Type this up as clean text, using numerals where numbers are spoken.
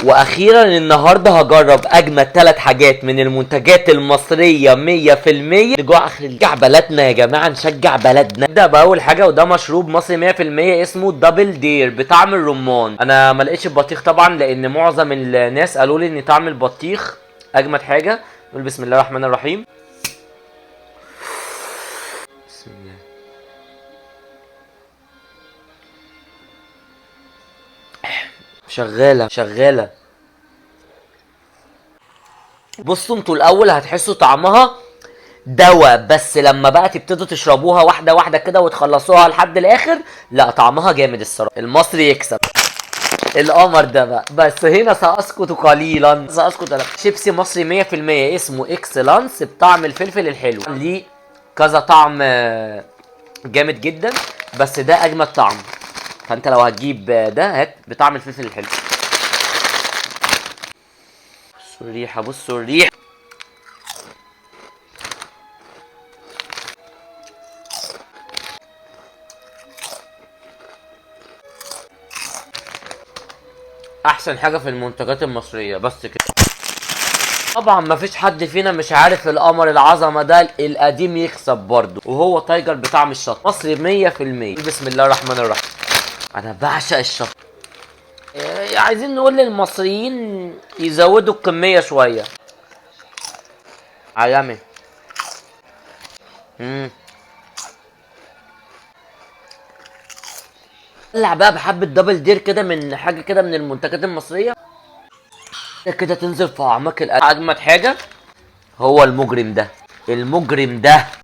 واخيرا النهارده هجرب اجمد 3 حاجات من المنتجات المصريه 100%. رجوع اخر نشجع بلدنا يا جماعه، نشجع بلدنا. نبدا باول حاجه وده مشروب مصري 100% اسمه دبل دير بطعم الرمان. انا ما لقيتش البطيخ طبعا لان معظم الناس قالوا لي ان طعم البطيخ اجمد حاجه. نقول بسم الله الرحمن الرحيم. بسم الله. شغاله شغاله. بصوا انتوا الاول هتحسوا طعمها دوا، بس لما بقى تبتدوا تشربوها واحده واحده كده وتخلصوها لحد الاخر، لا طعمها جامد الصراحه. المصري يكسب. القمر ده بقى، بس هنا ساسكت قليلا، ساسكت أنا. شيبسي مصري 100% اسمه اكسلانس بطعم الفلفل الحلو. ليه كذا طعم جامد جدا، بس ده اجمد طعم. فانت لو هتجيب ده هات بطعم الفلفل الحلو. بصوا الريحه، بصوا الريحه. احسن حاجه في المنتجات المصريه بس كده. طبعا مفيش حد فينا مش عارف القمر العظمه ده القديم يكسب برضه، وهو تايجر بطعم الشطه مصري 100%. بسم الله الرحمن الرحيم. انا بعشق الشطه. عايزين نقول للمصريين يزودوا الكميه شويه. عالمي. طلع بقى بحبه دبل دير كده من حاجه كده من المنتجات المصريه كده تنزل في اعماق القلب. اجمد حاجه هو المجرم ده، المجرم ده